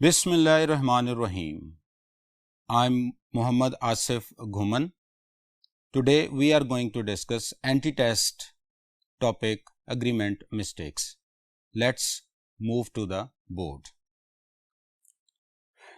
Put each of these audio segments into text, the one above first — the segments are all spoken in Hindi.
Bismillahirrahmanirrahim. I'm Muhammad Asif Ghuman. Today we are going to discuss anti-test topic agreement mistakes. Let's move to the board.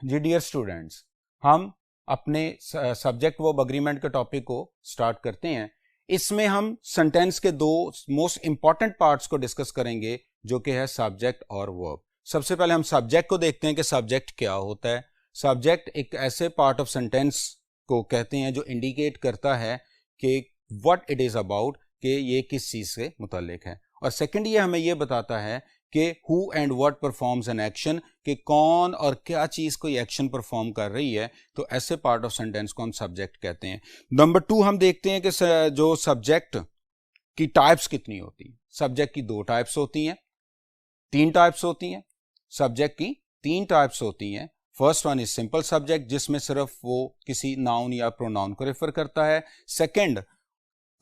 जी डियर स्टूडेंट्स, हम अपने सब्जेक्ट वर्ब अग्रीमेंट के टॉपिक को स्टार्ट करते हैं. इसमें हम सेंटेंस के दो मोस्ट इंपॉर्टेंट पार्ट्स को डिस्कस करेंगे जो कि है सब्जेक्ट और वर्ब. सबसे पहले हम सब्जेक्ट को देखते हैं कि सब्जेक्ट क्या होता है. सब्जेक्ट एक ऐसे पार्ट ऑफ सेंटेंस को कहते हैं जो इंडिकेट करता है कि व्हाट इट इज अबाउट, कि ये किस चीज से मुताल्लिक है. और सेकंड ये हमें ये बताता है कि who and what performs an action, कि कौन और क्या चीज कोई एक्शन परफॉर्म कर रही है. तो ऐसे पार्ट ऑफ सेंटेंस को हम सब्जेक्ट कहते हैं. नंबर 2 हम देखते हैं कि जो सब्जेक्ट की टाइप्स कितनी होती है. सब्जेक्ट की 2 टाइप्स होती हैं, 3 टाइप्स होती हैं. सब्जेक्ट की 3 टाइप्स होती हैं. First one is simple subject, जिसमें सिर्फ वो किसी नाउन या प्रोनाउन को रेफर करता है. सेकंड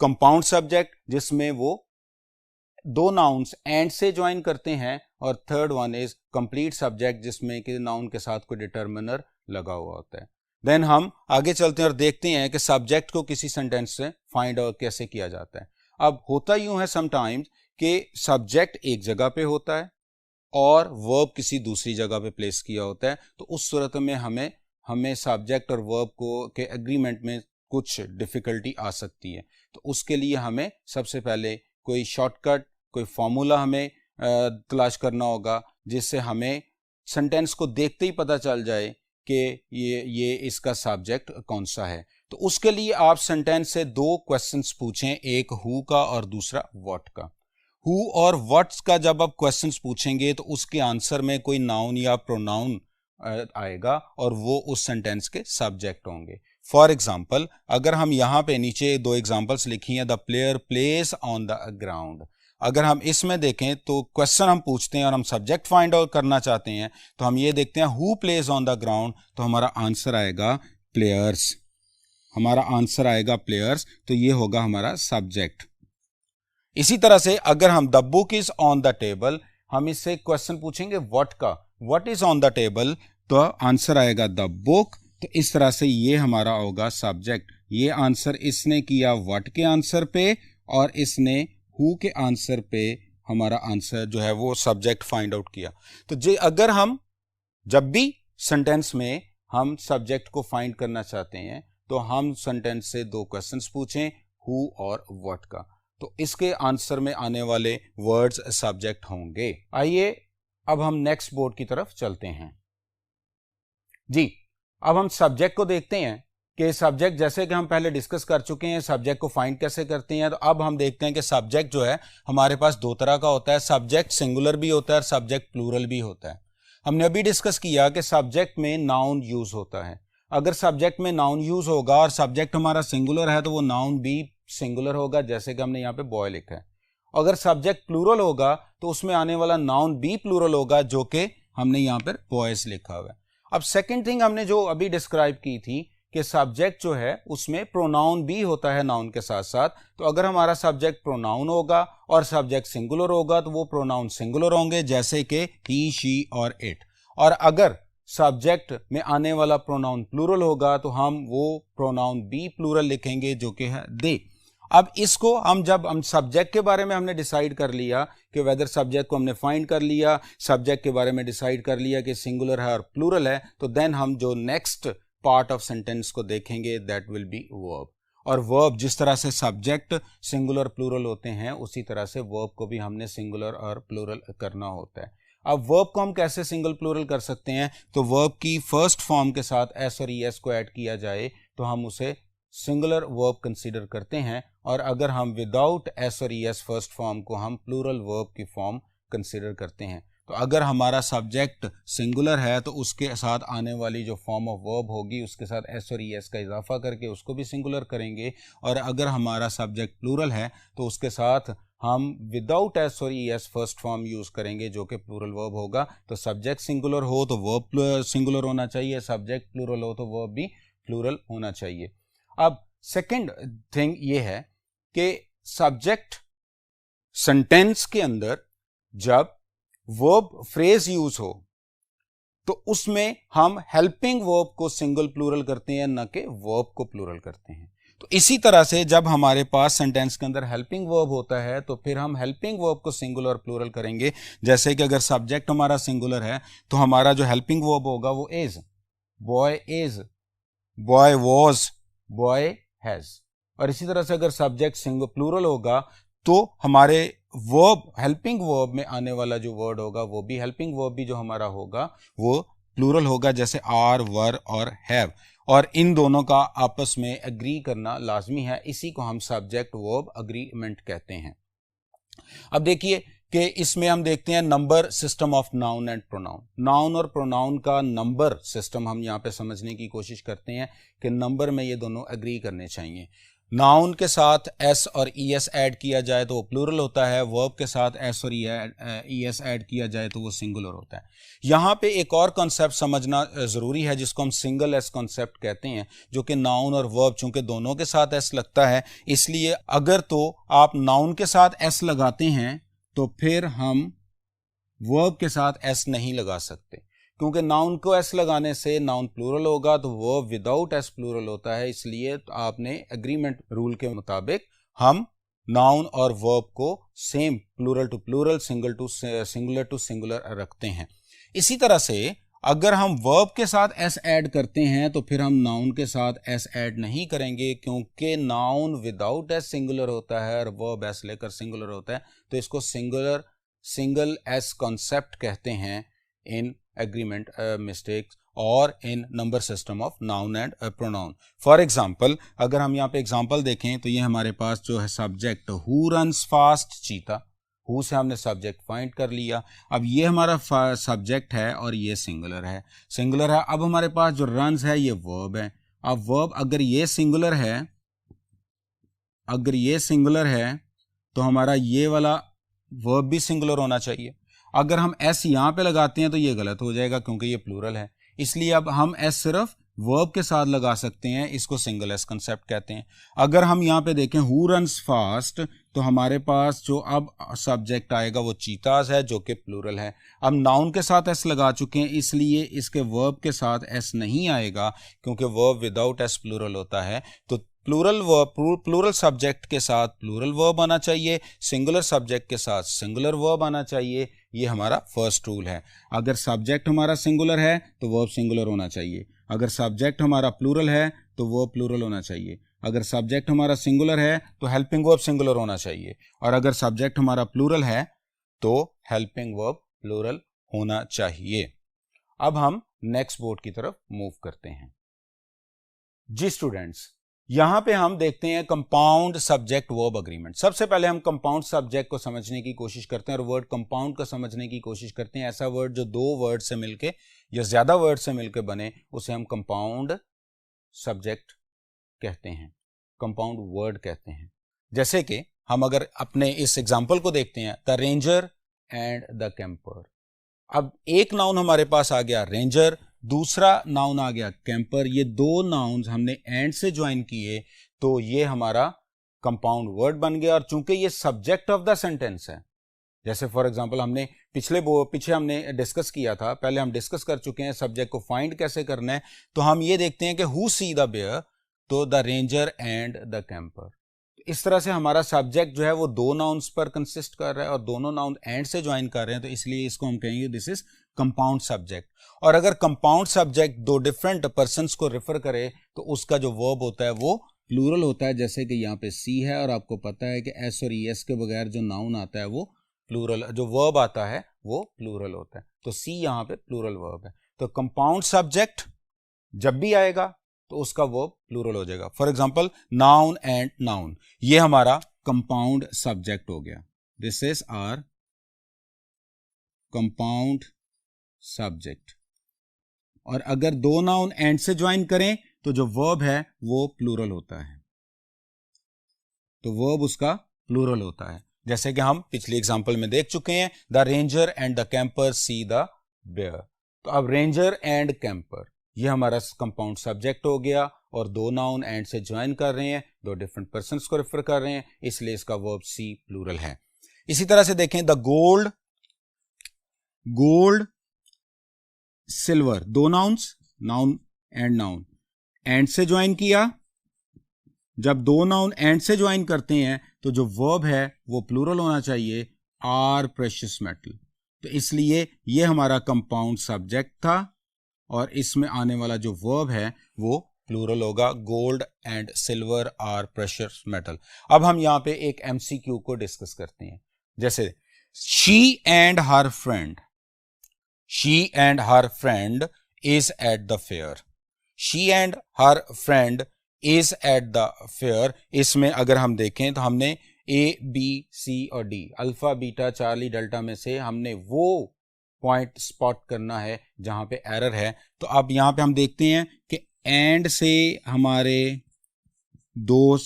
कंपाउंड सब्जेक्ट, जिसमें वो 2 नाउन्स एंड से ज्वाइन करते हैं. और third one is complete subject, जिसमें कि नाउन के साथ कोई डिटर्मिनर लगा हुआ होता है. देन हम आगे चलते हैं और देखते हैं कि सब्जेक्ट को किसी सेंटेंस से फाइंड आउट कैसे किया जाता है. अब होता यूं है समटाइम्स कि सब्जेक्ट एक जगह पे होता है और वर्ब किसी दूसरी जगह पे प्लेस किया होता है. तो उस सूरत में हमें सब्जेक्ट और वर्ब को के एग्रीमेंट में कुछ डिफिकल्टी आ सकती है. तो उसके लिए हमें सबसे पहले कोई शॉर्टकट, कोई फॉर्मूला हमें तलाश करना होगा, जिससे हमें सेंटेंस को देखते ही पता चल जाए कि ये इसका सब्जेक्ट कौन सा है. तो उसके लिए आप सेंटेंस से 2 क्वेश्चंस पूछें, एक हु का और दूसरा व्हाट का. हु और व्हाट्स का जब आप क्वेश्चंस पूछेंगे तो उसके आंसर में कोई नाउन या प्रोनाउन आएगा और वो उस सेंटेंस के सब्जेक्ट होंगे. फॉर एग्जाम्पल, अगर हम यहाँ पे नीचे 2 एग्जाम्पल्स लिखी हैं, the player place on the ground. अगर हम इसमें देखें तो क्वेश्चन हम पूछते हैं और हम सब्जेक्ट फाइंड आउट करना चाहते हैं, तो हम ये देखते हैं who plays on the ground, तो हमारा आंसर आएगा प्लेयर्स. हमारा आंसर आएगा प्लेयर्स, तो ये होगा हमारा सब्जेक्ट. इसी तरह से अगर हम the book is on the table, हम इससे क्वेश्चन पूछेंगे व्हाट का, what is on the table, तो आंसर आएगा द बुक. तो इस तरह से ये हमारा होगा सब्जेक्ट. ये आंसर इसने किया व्हाट के आंसर पे और इसने हु के आंसर पे हमारा आंसर जो है वो सब्जेक्ट फाइंड आउट किया. तो जे अगर हम जब भी सेंटेंस में हम सब्जेक्ट को फाइंड करना चाहते हैं तो हम सेंटेंस से 2 क्वेश्चंस पूछें, हु और व्हाट का. तो इसके आंसर में आने वाले वर्ड्स सब्जेक्ट होंगे. आइए अब हम नेक्स्ट बोर्ड की तरफ चलते हैं. जी, अब हम सब्जेक्ट को देखते हैं कि सब्जेक्ट, जैसे कि हम पहले डिस्कस कर चुके हैं, सब्जेक्ट को फाइंड कैसे करते हैं. तो अब हम देखते हैं कि सब्जेक्ट जो है हमारे पास 2 तरह का होता है. सब्जेक्ट सिंगुलर भी होता है और सब्जेक्ट प्लूरल भी होता है. हमने अभी डिस्कस किया कि सब्जेक्ट में नाउन यूज होता है. अगर सब्जेक्ट में नाउन यूज होगा और सब्जेक्ट हमारा सिंगुलर है तो वो नाउन भी सिंगुलर होगा, जैसे कि हमने यहाँ पे बॉय लिखा है. अगर सब्जेक्ट प्लूरल होगा तो उसमें आने वाला नाउन भी प्लूरल होगा, जो कि हमने यहाँ पर बॉयज लिखा हुआ है. अब सेकंड थिंग हमने जो अभी डिस्क्राइब की थी कि सब्जेक्ट जो है उसमें प्रोनाउन भी होता है नाउन के साथ साथ. तो अगर हमारा सब्जेक्ट प्रोनाउन होगा और सब्जेक्ट सिंगुलर होगा तो वो प्रोनाउन सिंगुलर होंगे, जैसे कि ही, शी और इट. और अगर सब्जेक्ट में आने वाला प्रोनाउन प्लूरल होगा तो हम वो प्रोनाउन भी प्लूरल लिखेंगे, जो कि है दे. अब इसको जब हम सब्जेक्ट के बारे में हमने डिसाइड कर लिया कि वेदर सब्जेक्ट को हमने फाइंड कर लिया, सब्जेक्ट के बारे में डिसाइड कर लिया कि सिंगुलर है और प्लूरल है, तो देन हम जो नेक्स्ट पार्ट ऑफ सेंटेंस को देखेंगे दैट विल बी वर्ब. और वर्ब जिस तरह से सब्जेक्ट सिंगुलर प्लूरल होते हैं उसी तरह से वर्ब को भी हमने सिंगुलर और प्लूरल करना होता है. अब वर्ब को हम कैसे सिंगल प्लूरल कर सकते हैं, तो वर्ब की फर्स्ट फॉर्म के साथ एस और ई एस को ऐड किया जाए तो हम उसे सिंगुलर वर्ब कंसीडर करते हैं. और अगर हम विदाउट एस और ई एस फर्स्ट फॉर्म को हम प्लूरल वर्ब की फॉर्म कंसीडर करते हैं. तो अगर हमारा सब्जेक्ट सिंगुलर है तो उसके साथ आने वाली जो फॉर्म ऑफ वर्ब होगी उसके साथ एस और ई एस का इजाफा करके उसको भी सिंगुलर करेंगे. और अगर हमारा सब्जेक्ट प्लूरल है तो उसके साथ हम विदाउट एस और E S first form use करेंगे, जो कि प्लूरल वर्ब होगा. तो सब्जेक्ट सिंगुलर हो तो वर्ब सिंगुलर होना चाहिए, सब्जेक्ट प्लूरल हो तो वर्ब भी प्लूरल होना चाहिए. अब सेकंड थिंग ये है कि सब्जेक्ट सेंटेंस के अंदर जब वर्ब फ्रेज यूज हो तो उसमें हम हेल्पिंग वर्ब को सिंगल प्लूरल करते हैं, न कि वर्ब को प्लूरल करते हैं। तो इसी तरह से जब हमारे पास सेंटेंस के अंदर हेल्पिंग वर्ब होता है तो फिर हम हेल्पिंग वर्ब को सिंगुलर और प्लूरल करेंगे। जैसे कि अगर सब्जेक्ट हमारा सिंगुलर है तो हमारा जो हेल्पिंग वर्ब होगा वो is, boy is, boy was, boy has. और इसी तरह से अगर सब्जेक्ट सिंगल प्लूरल होगा तो हमारे वर्ब, हेल्पिंग वर्ब में आने वाला जो वर्ड होगा वो भी, हेल्पिंग वर्ब भी जो हमारा होगा वो प्लूरल होगा, जैसे आर, वर और हैव। और इन दोनों का आपस में एग्री करना लाजमी है, इसी को हम सब्जेक्ट वर्ब अग्रीमेंट कहते हैं। अब देखिए कि इसमें हम देखते हैं number system of noun and pronoun. Noun और प्रोनाउन का नंबर सिस्टम हम यहाँ पे समझने की कोशिश करते हैं कि नंबर में ये दोनों एग्री करने चाहिए। नाउन के साथ एस और ई एस ऐड किया जाए तो वो प्लूरल होता है, वर्ब के साथ एस और ई एस ऐड किया जाए तो वो सिंगुलर होता है। यहाँ पे एक और कॉन्सेप्ट समझना ज़रूरी है जिसको हम सिंगल एस कॉन्सेप्ट कहते हैं, जो कि नाउन और वर्ब चूंकि दोनों के साथ एस लगता है, इसलिए अगर तो आप नाउन के साथ एस लगाते हैं तो फिर हम वर्ब के साथ एस नहीं लगा सकते, क्योंकि नाउन को एस लगाने से नाउन प्लूरल होगा तो वर्ब विदाउट एस प्लूरल होता है। इसलिए आपने एग्रीमेंट रूल के मुताबिक हम नाउन और वर्ब को same plural to plural, singular to singular रखते हैं। इसी तरह से अगर हम वर्ब के साथ एस ऐड करते हैं तो फिर हम नाउन के साथ एस ऐड नहीं करेंगे, क्योंकि नाउन विदाउट एस सिंगुलर होता है और वर्ब एस लेकर सिंगुलर होता है। तो इसको सिंगल एस कॉन्सेप्ट कहते हैं इन एग्रीमेंट मिस्टेक्स और इन number system of noun and pronoun. For example, अगर हम यहाँ पे एग्जाम्पल देखें तो ये हमारे पास जो है सब्जेक्ट हु रन्स फास्ट चीता, हु से हमने सब्जेक्ट फाइंड कर लिया। अब ये हमारा सब्जेक्ट है और ये सिंगुलर है। अब हमारे पास जो रन्स है ये वर्ब है। अब वर्ब अगर ये सिंगुलर है तो हमारा ये वाला वर्ब भी सिंगुलर होना चाहिए। अगर हम एस यहाँ पे लगाते हैं तो ये गलत हो जाएगा क्योंकि ये प्लूरल है, इसलिए अब हम एस सिर्फ वर्ब के साथ लगा सकते हैं, इसको सिंगल एस कंसेप्ट कहते हैं। अगर हम यहाँ पे देखें हु रन्स फास्ट तो हमारे पास जो अब सब्जेक्ट आएगा वो चीताज है, जो कि प्लूरल है। अब नाउन के साथ एस लगा चुके हैं, इसलिए इसके वर्ब के साथ एस नहीं आएगा, क्योंकि वर्ब विदाउट एस प्लूरल होता है। तो प्लूरल सब्जेक्ट के साथ प्लूरल वर्ब आना चाहिए, सिंगुलर सब्जेक्ट के साथ सिंगुलर वर्ब आना चाहिए। ये हमारा फर्स्ट रूल है। अगर सब्जेक्ट हमारा सिंगुलर है तो वर्ब सिंगुलर होना चाहिए, अगर सब्जेक्ट हमारा प्लूरल है तो वर्ब प्लूरल होना चाहिए, अगर सब्जेक्ट हमारा सिंगुलर है तो हेल्पिंग वर्ब सिंगुलर होना चाहिए, और अगर सब्जेक्ट हमारा प्लूरल है तो हेल्पिंग वर्ब प्लूरल होना चाहिए। अब हम नेक्स्ट बोर्ड की तरफ मूव करते हैं। जी स्टूडेंट्स, यहां पे हम देखते हैं कंपाउंड सब्जेक्ट वर्ब अग्रीमेंट। सबसे पहले हम कंपाउंड सब्जेक्ट को समझने की कोशिश करते हैं और वर्ड कंपाउंड को समझने की कोशिश करते हैं। ऐसा वर्ड जो दो वर्ड से मिलके या ज्यादा वर्ड से मिलकर बने उसे हम कंपाउंड सब्जेक्ट कहते हैं, कंपाउंड वर्ड कहते हैं। जैसे कि हम अगर अपने इस एग्जाम्पल को देखते हैं, the ranger and the camper. अब एक नाउन हमारे पास आ गया रेंजर, दूसरा नाउन आ गया कैंपर। ये दो नाउन्स हमने एंड से ज्वाइन किए तो ये हमारा कंपाउंड वर्ड बन गया। और चूंकि ये सब्जेक्ट ऑफ द सेंटेंस है, जैसे फॉर एग्जांपल हमने पीछे हमने डिस्कस किया था, पहले हम डिस्कस कर चुके हैं सब्जेक्ट को फाइंड कैसे करना है। तो हम ये देखते हैं कि हु सी द बेयर, तो the ranger and the camper. इस तरह से हमारा सब्जेक्ट जो है वो दो नाउन्स पर कंसिस्ट कर रहा है और दोनों नाउन एंड से ज्वाइन कर रहे हैं, तो इसलिए इसको हम कहेंगे दिस इज कंपाउंड सब्जेक्ट। और अगर कंपाउंड सब्जेक्ट दो डिफरेंट पर्सन्स को रेफर करे तो उसका जो वर्ब होता है वो प्लूरल होता है। जैसे कि यहाँ पे सी है और आपको पता है कि एस और ई एस के बगैर जो नाउन आता है वो प्लूरल, जो वर्ब आता है वो प्लूरल होता है। तो सी यहाँ पे प्लूरल वर्ब है। तो कंपाउंड सब्जेक्ट जब भी आएगा तो उसका वर्ब प्लूरल हो जाएगा। For example noun and noun, ये हमारा कंपाउंड सब्जेक्ट हो गया। This is our compound subject. और अगर दो नाउन एंड से ज्वाइन करें तो जो वर्ब है वो प्लूरल होता है, तो वर्ब उसका प्लूरल होता है। जैसे कि हम पिछले एग्जांपल में देख चुके हैं, the ranger and the camper see the bear. तो अब रेंजर एंड कैंपर ये हमारा कंपाउंड सब्जेक्ट हो गया और दो नाउन एंड से ज्वाइन कर रहे हैं, दो डिफरेंट पर्सन्स को रेफर कर रहे हैं, इसलिए इसका वर्ब सी प्लूरल है। इसी तरह से देखें द गोल्ड सिल्वर, दो nouns, noun and noun, and से ज्वाइन किया। जब दो नाउन एंड से ज्वाइन करते हैं तो जो वर्ब है वो प्लूरल होना चाहिए, आर प्रेशियस मेटल। तो इसलिए ये हमारा कंपाउंड सब्जेक्ट था और इसमें आने वाला जो वर्ब है वो प्लूरल होगा, gold and silver are precious metal. अब हम यहां पे एक एमसीक्यू को डिस्कस करते हैं। जैसे she and her friend, she and her friend is eight the fair, she and her friend is eight the fair. इसमें अगर हम देखें तो हमने ए बी सी और D, alpha beta Charlie delta में से हमने वो पॉइंट स्पॉट करना है जहां पे एरर है। तो अब यहां पे हम देखते हैं कि एंड से हमारे दो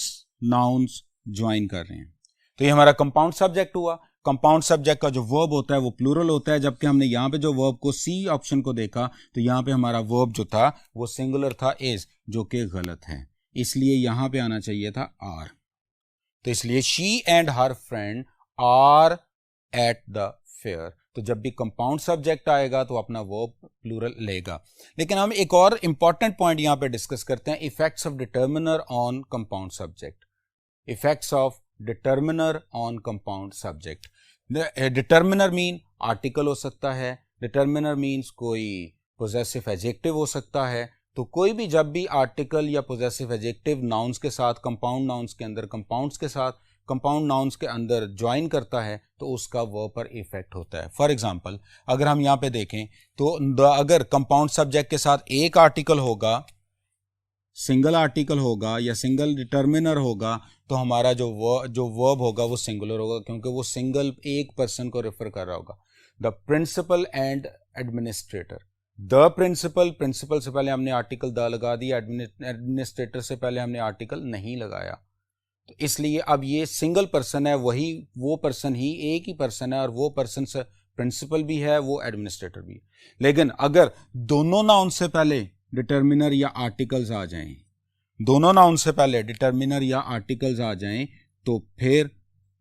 नाउन्स ज्वाइन कर रहे हैं, तो ये हमारा कंपाउंड सब्जेक्ट हुआ। कंपाउंड सब्जेक्ट का जो वर्ब होता है वो प्लूरल होता है, जबकि हमने यहां पे जो वर्ब को सी ऑप्शन को देखा तो यहां पे हमारा वर्ब जो था वो सिंगुलर था, इज, जो कि गलत है, इसलिए यहां पे आना चाहिए था आर। तो इसलिए she and her friend are at the fair. तो जब भी कंपाउंड सब्जेक्ट आएगा तो अपना वर्ब प्लूरल लेगा। लेकिन हम एक और इंपॉर्टेंट पॉइंट यहां पे डिस्कस करते हैं, effects of determiner on compound subject. Effects of determiner on compound subject. Determiner mean article हो सकता है, डिटर्मिनर मीन्स कोई पोजेसिव एडजेक्टिव हो सकता है। तो कोई भी जब भी आर्टिकल या पोजेसिव एडजेक्टिव नाउन्स के साथ, कंपाउंड नाउन्स के अंदर, कंपाउंड्स के साथ, कंपाउंड नाउन्स के अंदर ज्वाइन करता है तो उसका वर्ब पर इफेक्ट होता है। फॉर एग्जांपल अगर हम यहाँ पे देखें तो अगर कंपाउंड सब्जेक्ट के साथ एक आर्टिकल होगा, सिंगल आर्टिकल होगा या सिंगल डिटर्मिनर होगा, तो हमारा जो वर्ब होगा वो सिंगुलर होगा, क्योंकि वो सिंगल एक पर्सन को रेफर कर रहा होगा। The principal and administrator, the principal, principal से पहले हमने आर्टिकल द लगा दिया, एडमिनिस्ट्रेटर से पहले हमने आर्टिकल नहीं लगाया, तो इसलिए अब ये सिंगल पर्सन है, वही वो पर्सन ही एक ही पर्सन है और वो पर्सन से प्रिंसिपल भी है, वो एडमिनिस्ट्रेटर भी है। लेकिन अगर दोनों नाउन से पहले डिटर्मिनर या आर्टिकल्स आ जाएं, दोनों नाउन से पहले डिटर्मिनर या आर्टिकल्स आ जाएं, तो फिर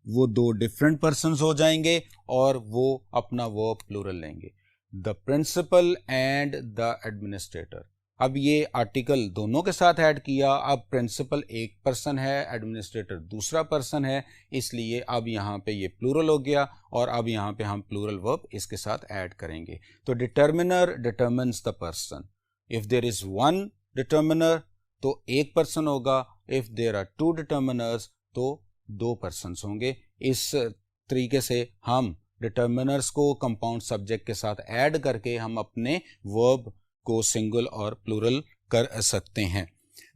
वो दो डिफरेंट पर्सन्स हो जाएंगे और वो अपना वर्ब प्लूरल लेंगे, the principal and the administrator. अब ये आर्टिकल दोनों के साथ ऐड किया, अब प्रिंसिपल एक पर्सन है, एडमिनिस्ट्रेटर दूसरा पर्सन है, इसलिए अब यहाँ पे ये प्लूरल हो गया और अब यहाँ पे हम प्लूरल वर्ब इसके साथ ऐड करेंगे। तो determiner determines the person, if there is one determiner तो एक पर्सन होगा, if there are two determiners तो दो पर्सन्स होंगे। इस तरीके से हम डिटर्मिनर्स को कंपाउंड सब्जेक्ट के साथ ऐड करके हम अपने वर्ब को सिंगल और प्लूरल कर सकते हैं।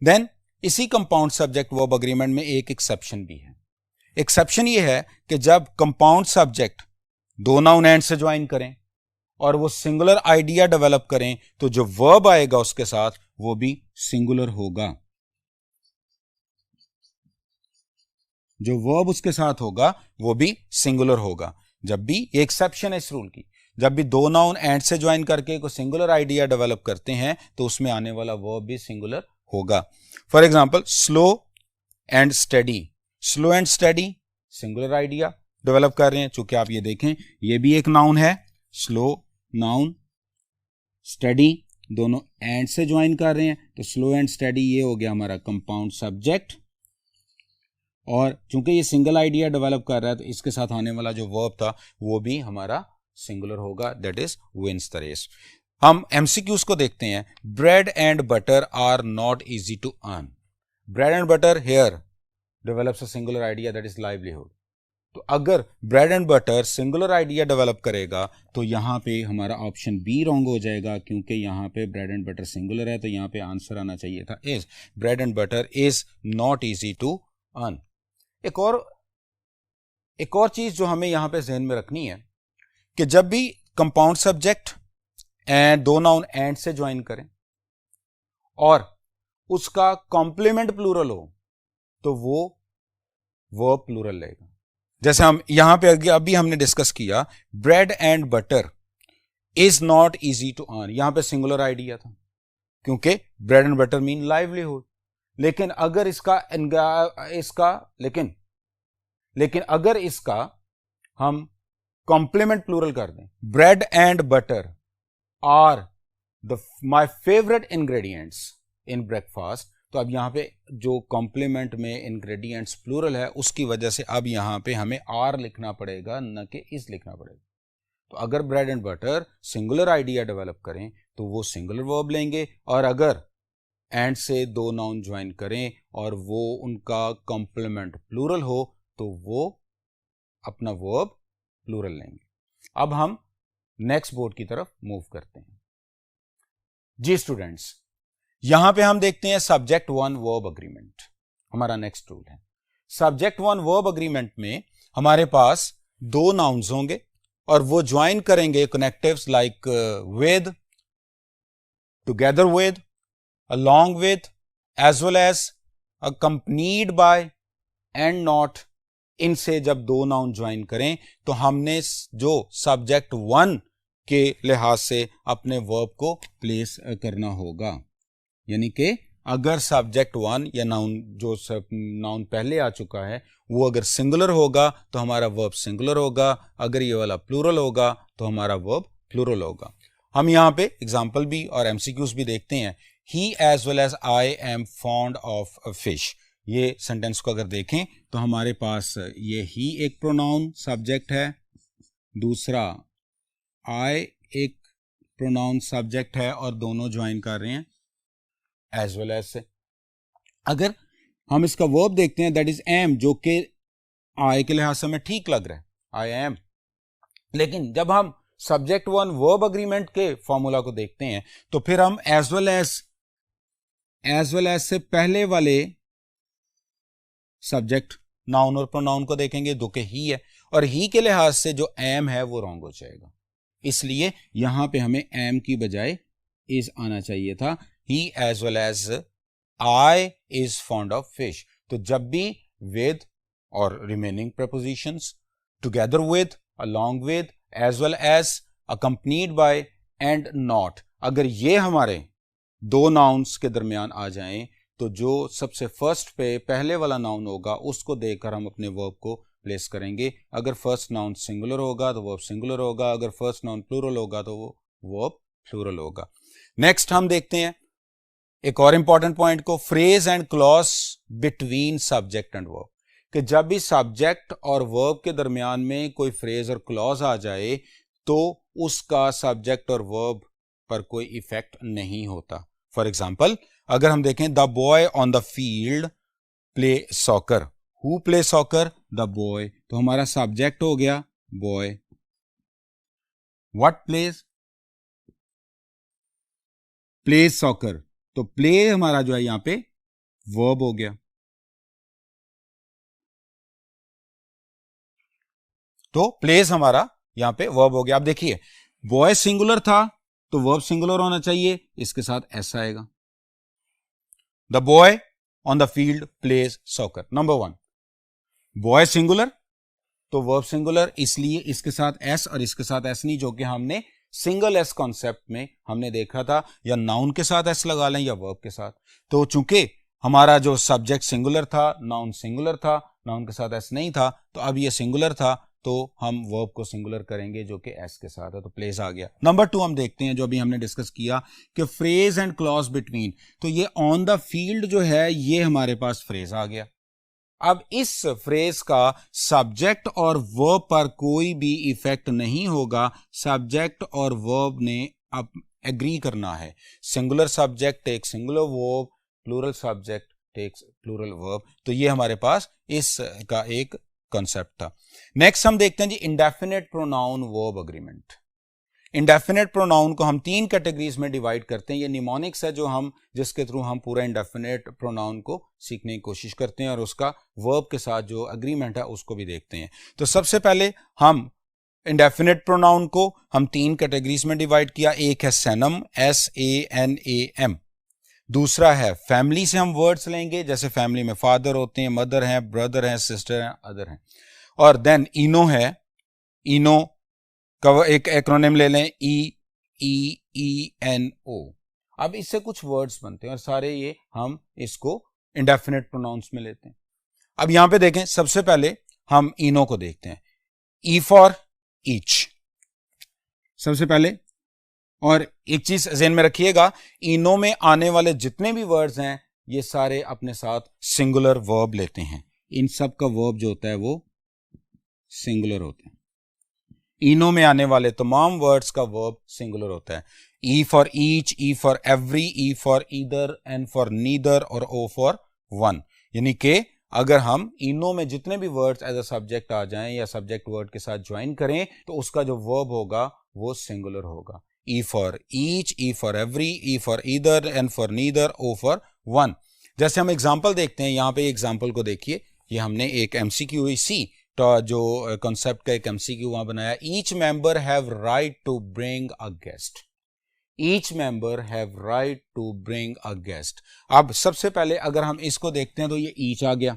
देन इसी कंपाउंड सब्जेक्ट वर्ब अग्रीमेंट में एक एक्सेप्शन भी है। एक्सेप्शन ये है कि जब कंपाउंड सब्जेक्ट दो नाउन एंड से ज्वाइन करें और वो सिंगुलर आइडिया डेवलप करें तो जो वर्ब आएगा उसके साथ वो भी सिंगुलर होगा, जो वर्ब उसके साथ होगा वो भी सिंगुलर होगा। जब भी ये एक्सेप्शन है इस रूल की, जब भी दो नाउन एंड से ज्वाइन करके कोई सिंगुलर आइडिया डेवलप करते हैं तो उसमें आने वाला वर्ब भी सिंगुलर होगा। For example slow and study, slow and study singular idea develop कर रहे हैं, चूंकि आप ये देखें ये भी एक नाउन है, स्लो नाउन, स्टडी दोनों एंड से ज्वाइन कर रहे हैं, तो स्लो एंड स्टडी ये हो गया हमारा कंपाउंड सब्जेक्ट, और चूंकि ये सिंगल आइडिया डेवलप कर रहा है तो इसके साथ आने वाला जो वर्ब था वो भी हमारा सिंगुलर होगा, that is wins the race. हम एमसीक्यूज को देखते हैं। Bread and butter are not easy to earn, bread and butter here develops a singular idea that is livelihood. तो अगर bread and butter singular idea develop करेगा तो यहां पे हमारा ऑप्शन बी रॉन्ग हो जाएगा, क्योंकि यहां पे ब्रेड एंड बटर सिंगुलर है, तो यहां पे आंसर आना चाहिए था is, bread and butter is not easy to earn. एक और चीज जो हमें यहां पे जहन में रखनी है कि जब भी कंपाउंड सब्जेक्ट एंड दो नाउन एंड से ज्वाइन करें और उसका कॉम्प्लीमेंट प्लूरल हो तो वो वर्ब प्लूरल लेगा। जैसे हम यहां पे अभी हमने डिस्कस किया, bread and butter is not easy to earn, यहां पे सिंगुलर आइडिया था क्योंकि bread and butter mean livelihood. लेकिन अगर लेकिन अगर इसका हम कॉम्प्लीमेंट प्लूरल कर दें, bread and butter are my favourite ingredients in breakfast, तो अब यहाँ पे जो कॉम्प्लीमेंट में इंग्रेडिएंट्स प्लूरल है उसकी वजह से अब यहाँ पे हमें आर लिखना पड़ेगा, न कि इज लिखना पड़ेगा। तो अगर bread and butter singular idea develop करें तो वो सिंगुलर वर्ब लेंगे, और अगर एंड से दो नाउन ज्वाइन करें और वो उनका कॉम्प्लीमेंट प्लूरल हो तो वो अपना वर्ब प्लूरल लेंगे। अब हम नेक्स्ट बोर्ड की तरफ मूव करते हैं। जी स्टूडेंट्स, यहां पे हम देखते हैं सब्जेक्ट वन वर्ब अग्रीमेंट हमारा नेक्स्ट रूल है। सब्जेक्ट वन वर्ब अग्रीमेंट में हमारे पास दो नाउन्स होंगे और वो ज्वाइन करेंगे connectives like with, together with, along with, as well as, accompanied by and not। इनसे जब दो नाउन ज्वाइन करें तो हमने जो सब्जेक्ट वन के लिहाज से अपने वर्ब को प्लेस करना होगा। यानी कि अगर सब्जेक्ट वन या नाउन जो नाउन पहले आ चुका है वो अगर सिंगुलर होगा तो हमारा वर्ब सिंगुलर होगा, अगर ये वाला प्लूरल होगा तो हमारा वर्ब प्लूरल होगा। हम यहाँ पे एग्जाम्पल भी और एमसीक्यूज भी देखते हैं। He as well as I am fond of a fish। ये सेंटेंस को अगर देखें तो हमारे पास ये ही एक प्रोनाउन सब्जेक्ट है, दूसरा I एक प्रोनाउन सब्जेक्ट है और दोनों ज्वाइन कर रहे हैं as well as से। अगर हम इसका वर्ब देखते हैं दैट इज am, जो कि I के लिहाज से हमें ठीक लग रहा है, I am, लेकिन जब हम सब्जेक्ट वन वर्ब अग्रीमेंट के फॉर्मूला को देखते हैं तो फिर हम एज वेल एज से पहले वाले सब्जेक्ट नाउन और प्रोनाउन को देखेंगे जो कि ही है, और ही के लिहाज से जो एम है वो रॉन्ग हो जाएगा। इसलिए यहां पे हमें एम की बजाय इज आना चाहिए था। He as well as I is fond of fish. तो जब भी विद और remaining prepositions, together with, along with, as well as, accompanied by and not, अगर ये हमारे दो नाउन्स के दरमियान आ जाएं तो जो सबसे फर्स्ट पे पहले वाला नाउन होगा उसको देखकर हम अपने वर्ब को प्लेस करेंगे। अगर फर्स्ट नाउन सिंगुलर होगा तो वर्ब सिंगुलर होगा, अगर फर्स्ट नाउन प्लूरल होगा तो वो वर्ब प्लूरल होगा। नेक्स्ट हम देखते हैं एक और इंपॉर्टेंट पॉइंट को, phrase and clause between subject and verb, कि जब भी सब्जेक्ट और वर्ब के दरमियान में कोई फ्रेज और क्लॉज आ जाए तो उसका सब्जेक्ट और वर्ब पर कोई इफेक्ट नहीं होता। फॉर एग्जाम्पल अगर हम देखें the boy on the field play soccer, who play soccer, the boy, तो हमारा सब्जेक्ट हो गया boy, what plays, play soccer, तो प्ले हमारा जो है यहां पे वर्ब हो गया। तो प्लेस हमारा यहां पे वर्ब हो गया। अब देखिए बॉय सिंगुलर था तो वर्ब सिंगुलर होना चाहिए, इसके साथ ऐसा आएगा, the boy on the field plays soccer. Number one, boy singular तो वर्ब सिंगुलर, इसलिए इसके साथ एस और इसके साथ एस नहीं, जो कि हमने सिंगल एस कॉन्सेप्ट में हमने देखा था, या नाउन के साथ एस लगा लें या वर्ब के साथ। तो चूंकि हमारा जो सब्जेक्ट सिंगुलर था, नाउन सिंगुलर था, नाउन के साथ एस नहीं था, तो अब ये सिंगुलर था तो हम वर्ब को सिंगुलर करेंगे जो कि एस के साथ है, तो प्लेस आ गया। नंबर टू हम देखते हैं जो अभी हमने डिस्कस किया कि फ्रेज एंड क्लॉज बिटवीन, तो ये ऑन द फील्ड जो है ये हमारे पास फ्रेज आ गया। अब इस फ्रेज का सब्जेक्ट और वर्ब पर कोई भी इफेक्ट नहीं होगा, सब्जेक्ट और वर्ब ने अब एग्री करना है। Singular subject take singular verb, plural subject takes plural verb, तो ये हमारे पास इसका एक कॉन्सेप्ट था। नेक्स्ट हम देखते हैं जी indefinite pronoun verb agreement. Indefinite pronoun को हम तीन कैटेगरीज में डिवाइड करते हैं। ये निमोनिक्स है जो हम जिसके थ्रू हम पूरा इंडेफिनेट प्रोनाउन को सीखने की कोशिश करते हैं और उसका वर्ब के साथ जो अग्रीमेंट है उसको भी देखते हैं। तो सबसे पहले हम इंडेफिनेट प्रोनाउन को हम तीन कैटेगरीज में डिवाइड किया। एक है सैनम, SANAM। दूसरा है फैमिली से हम वर्ड्स लेंगे, जैसे फैमिली में फादर होते हैं, मदर हैं, ब्रदर हैं, सिस्टर हैं, अदर हैं। और देन इनो है, इनो का एक एक्रोनिम ले लें, EEENO। अब इससे कुछ वर्ड्स बनते हैं और सारे ये हम इसको इंडेफिनेट प्रोनाउंस में लेते हैं। अब यहां पे देखें, सबसे पहले हम इनो को देखते हैं। E फॉर ईच, सबसे पहले और एक चीज ज़हन में रखिएगा, इनो में आने वाले जितने भी वर्ड्स हैं ये सारे अपने साथ सिंगुलर वर्ब लेते हैं। इन सब का वर्ब जो होता है वो सिंगुलर होता है। इनो में आने वाले तमाम वर्ड्स का वर्ब सिंगुलर होता है। E for each, E for every, E for either, N for neither और ओ फॉर वन। यानी कि अगर हम इनो में जितने भी वर्ड्स एज अ सब्जेक्ट आ जाएं या सब्जेक्ट वर्ड के साथ ज्वाइन करें तो उसका जो वर्ब होगा वो सिंगुलर होगा। E for each, E for every, E for either, N for neither, O for one. जैसे हम एग्जाम्पल देखते हैं, यहां पे एग्जाम्पल को देखिए, ये हमने एक एमसीक्यू सी जो कॉन्सेप्ट का एक एमसीक्यू वहां बनाया। Each member have right to bring a guest. Each member have right to bring a guest. अब सबसे पहले अगर हम इसको देखते हैं तो ये ईच आ गया,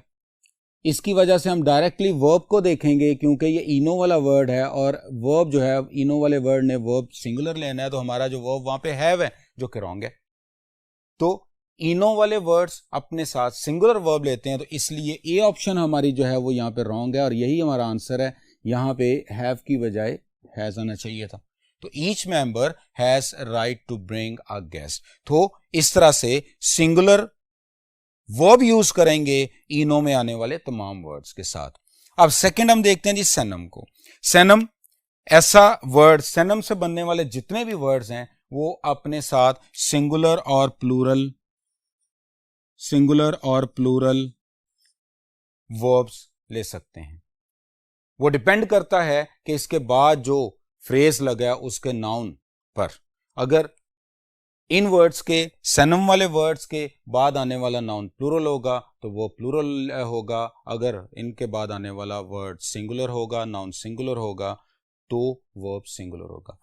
इसकी वजह से हम डायरेक्टली वर्ब को देखेंगे क्योंकि ये इनो वाला वर्ड है और वर्ब जो है इनो वाले वर्ड ने वर्ब सिंगुलर लेना है, तो हमारा जो वर्ब वहां पे हैव है जो कि रॉन्ग है। तो इनो वाले वर्ड्स अपने साथ सिंगुलर वर्ब लेते हैं, तो इसलिए ए ऑप्शन हमारी जो है वो यहाँ पे रॉन्ग है और यही हमारा आंसर है। यहाँ पे हैव की बजाय हैज आना चाहिए था। तो each member has right to bring a guest. तो इस तरह से सिंगुलर वर्ब यूज करेंगे इनो में आने वाले तमाम वर्ड्स के साथ। अब सेकंड हम देखते हैं जी सेनम को। सेनम ऐसा वर्ड, सेनम से बनने वाले जितने भी वर्ड्स हैं वो अपने साथ सिंगुलर और प्लूरल वर्ब्स ले सकते हैं। वो डिपेंड करता है कि इसके बाद जो फ्रेज लगा है उसके नाउन पर। अगर इन वर्ड्स के, सेनम वाले वर्ड्स के बाद आने वाला नाउन प्लूरल होगा तो वो प्लूरल होगा। अगर इनके बाद आने वाला वर्ड सिंगुलर होगा, नाउन सिंगुलर होगा, तो वर्ब सिंगुलर होगा।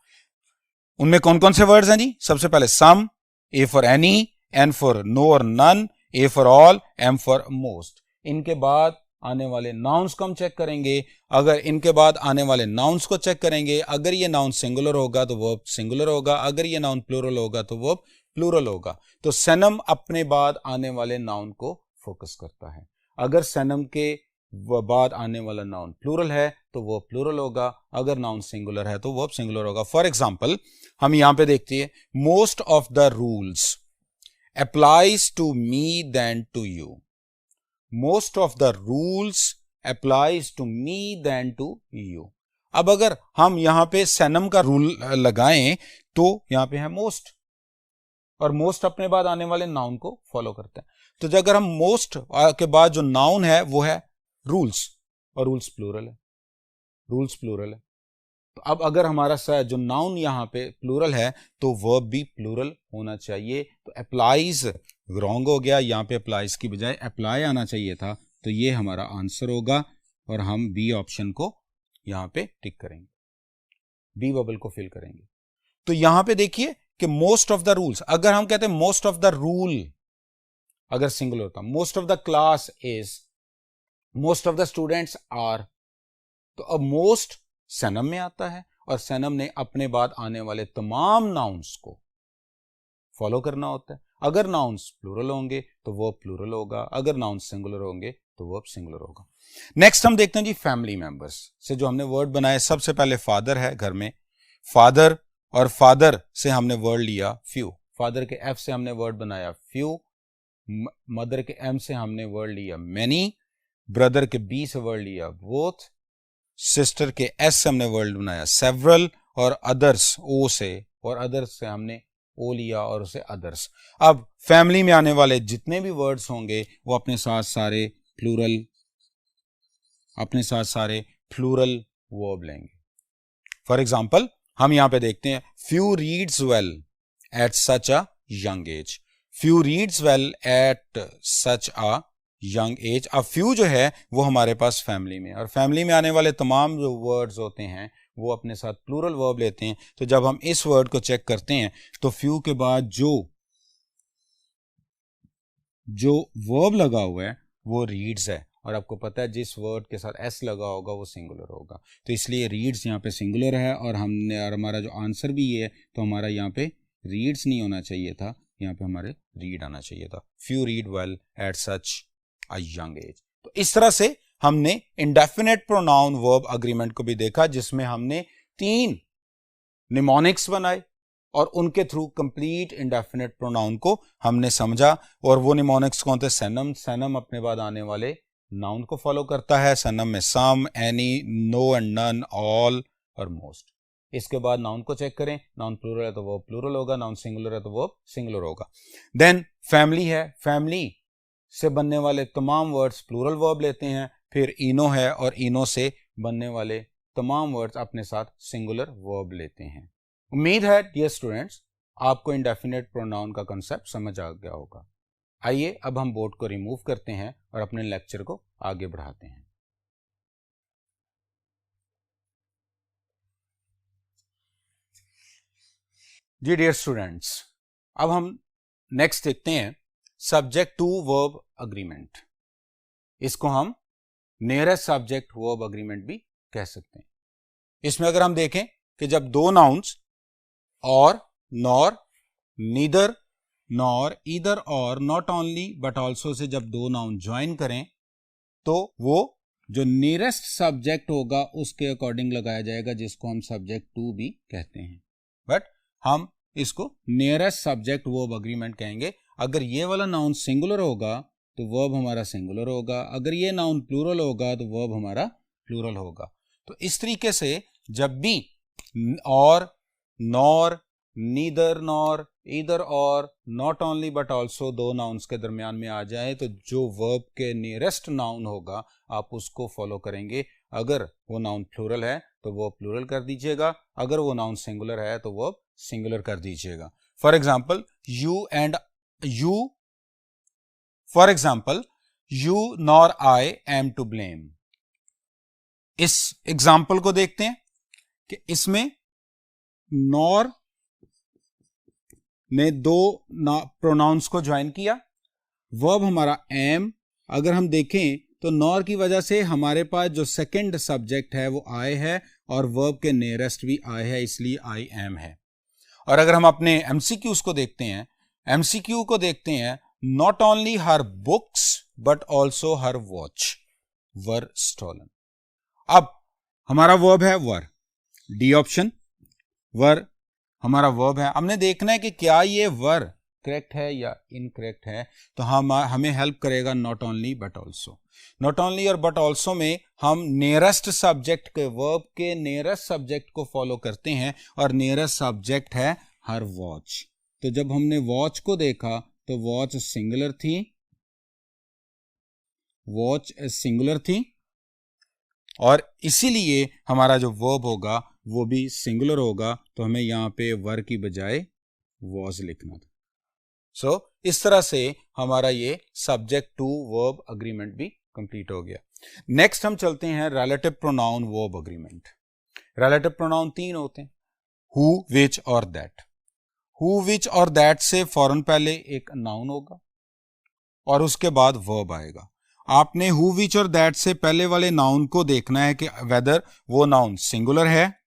उनमें कौन कौन से वर्ड्स हैं जी? सबसे पहले some, A for any, N for no और none, A for all, M for most. इनके बाद आने वाले नाउन्स को हम चेक करेंगे। अगर इनके बाद आने वाले नाउन्स को चेक करेंगे, अगर ये नाउन सिंगुलर होगा तो वर्ब सिंगुलर होगा, अगर ये नाउन प्लूरल होगा तो वर्ब प्लूरल होगा। तो सेनम अपने बाद आने वाले नाउन को फोकस करता है। अगर सेनम के बाद आने वाला नाउन प्लूरल है तो वो प्लूरल होगा, अगर नाउन सिंगुलर है तो वर्ब सिंगुलर होगा। फॉर एग्जाम्पल हम यहां पे देखते हैं, most of the rules applies to me than to you. Most of the rules applies to me than to you. अब अगर हम यहां पे सेनम का रूल लगाएं तो यहां पे है मोस्ट, और मोस्ट अपने बाद आने वाले नाउन को फॉलो करता है। तो अगर हम मोस्ट के बाद जो नाउन है वो है रूल्स, और रूल्स प्लूरल है, रूल्स प्लूरल है। तो अब अगर हमारा जो नाउन यहां पे प्लूरल है तो वर्ब भी प्लूरल होना चाहिए। तो अप्लाइज रॉन्ग हो गया, यहां पे अप्लाइज की बजाय अप्लाई आना चाहिए था, तो ये हमारा आंसर होगा और हम बी ऑप्शन को यहां पे टिक करेंगे, बी बबल को फिल करेंगे। तो यहां पे देखिए कि मोस्ट ऑफ द रूल्स, अगर हम कहते हैं मोस्ट ऑफ द रूल, अगर सिंगुलर होता, most of the class is, most of the students are, तो अब मोस्ट सेनम में आता है और सेनम ने अपने बाद आने वाले तमाम नाउन्स को फॉलो करना होता है। अगर नाउन्स प्लूरल होंगे तो वर्ब प्लूरल होगा, अगर नाउन्स सिंगुलर होंगे तो वर्ब सिंगुलर होगा। नेक्स्ट हम देखते हैं जी फैमिली मेंबर्स से जो हमने वर्ड बनाए। सबसे पहले फादर है घर में, फादर, और फादर से हमने वर्ड लिया फ्यू, फादर के एफ से हमने वर्ड बनाया फ्यू, मदर के एम से हमने वर्ड लिया मैनी, ब्रदर के बी से वर्ड लिया बोथ, सिस्टर के एस से हमने वर्ड बनाया सेवरल, और अदर्स ओ से, और अदर्स से हमने ओ लिया और उसे अदर्स। अब फैमिली में आने वाले जितने भी वर्ड्स होंगे वो अपने साथ सारे प्लूरल वर्ब लेंगे। फॉर एग्जाम्पल हम यहां पे देखते हैं, few reads well at such a young age, few reads well at such a young age. अब फ्यू जो है वो हमारे पास फैमिली में, और फैमिली में आने वाले तमाम जो वर्ड्स होते हैं वो अपने साथ प्लूरल वर्ब लेते हैं। तो जब हम इस वर्ड को चेक करते हैं तो फ्यू के बाद जो वर्ब लगा हुआ है वो रीड्स है, और आपको पता है जिस वर्ड के साथ एस लगा होगा वो सिंगुलर होगा, तो इसलिए रीड्स यहाँ पे सिंगुलर है। और हमारा जो आंसर भी ये है, तो हमारा यहाँ पे रीड्स नहीं होना चाहिए था, यहाँ पे हमारे रीड आना चाहिए था। Few read well at such a young age. तो इस तरह से हमने इंडेफिनेट प्रोनाउन वर्ब अग्रीमेंट को भी देखा, जिसमें हमने 3 निमोनिक्स बनाए, और उनके थ्रू कंप्लीट इंडेफिनिट प्रोनाउन को हमने समझा। और वो निमोनिक्स कौन थे? सैनम। सैनम अपने बाद आने वाले नाउन को फॉलो करता है। सैनम में some, any, no and none, all और मोस्ट। इसके बाद नाउन को चेक करें, नाउन प्लूरल है तो वो प्लूरल होगा, नाउन सिंगुलर है तो वो सिंगुलर होगा। देन फैमिली है, फैमिली से बनने वाले तमाम वर्ड्स प्लूरल वर्ब लेते हैं। फिर इनो है और इनो से बनने वाले तमाम वर्ड्स अपने साथ सिंगुलर वर्ब लेते हैं। उम्मीद है डियर स्टूडेंट्स आपको इंडेफिनिट प्रोनाउन का कंसेप्ट समझ आ गया होगा। आइए अब हम बोर्ड को रिमूव करते हैं और अपने लेक्चर को आगे बढ़ाते हैं। जी डियर स्टूडेंट्स, अब हम नेक्स्ट देखते हैं सब्जेक्ट टू वर्ब अग्रीमेंट। इसको हम नियरेस्ट सब्जेक्ट वर्ब अग्रीमेंट भी कह सकते हैं। इसमें अगर हम देखें कि जब दो नाउन्स और, नॉर, नीदर, नॉर, ईदर और, not only but also say जब दो नाउन ज्वाइन करें तो वो जो नियरेस्ट सब्जेक्ट होगा उसके अकॉर्डिंग लगाया जाएगा, जिसको हम सब्जेक्ट टू भी कहते हैं। बट हम इसको नियरेस्ट सब्जेक्ट वर्ब अग्रीमेंट कहेंगे। अगर ये वाला नाउन सिंगुलर होगा तो वर्ब हमारा सिंगुलर होगा, अगर ये नाउन प्लूरल होगा तो वर्ब हमारा प्लूरल होगा। तो इस तरीके से जब भी और, नॉर, नीदर नॉर, ईदर और, नॉट ओनली बट ऑल्सो दो नाउन्स के दरमियान में आ जाए तो जो वर्ब के नियरेस्ट नाउन होगा आप उसको फॉलो करेंगे। अगर वो नाउन प्लूरल है तो वो प्लूरल कर दीजिएगा, अगर वो नाउन सिंगुलर है तो वो सिंगुलर कर दीजिएगा। For example you and you, for example you nor I am to blame. इस एग्जाम्पल को देखते हैं कि इसमें नॉर ने दो प्रोनाउंस को ज्वाइन किया, वर्ब हमारा एम। अगर हम देखें तो नॉर की वजह से हमारे पास जो सेकंड सब्जेक्ट है वो आई है और वर्ब के नियरेस्ट भी आई है, इसलिए आई एम है। और अगर हम अपने एमसीक्यूज को देखते हैं, एमसीक्यू को देखते हैं, not only her books but also her watch were stolen. अब हमारा वर्ब है वर, डी ऑप्शन, वर हमारा वर्ब है। हमने देखना है कि क्या ये वर करेक्ट है या इनकरेक्ट है, तो हमें हेल्प करेगा not only but also. Not only और बट ऑल्सो में हम नियरेस्ट सब्जेक्ट के वर्ब के नियरेस्ट सब्जेक्ट को फॉलो करते हैं और नियरेस्ट सब्जेक्ट है हर वॉच। तो जब हमने वॉच को देखा तो वॉच सिंगुलर थी, वॉच सिंगुलर थी और इसीलिए हमारा जो वर्ब होगा वो भी सिंगुलर होगा। तो हमें यहां पे वर की बजाय वॉज लिखना था। सो इस तरह से हमारा ये सब्जेक्ट टू वर्ब अग्रीमेंट भी कंप्लीट हो गया। नेक्स्ट हम चलते हैं relative pronoun verb agreement. Relative pronoun तीन होते हैं, हु, विच और दैट। हु, विच और दैट से फौरन पहले एक नाउन होगा और उसके बाद वर्ब आएगा। आपने हु, विच और दैट से पहले वाले नाउन को देखना है कि वेदर वो नाउन सिंगुलर है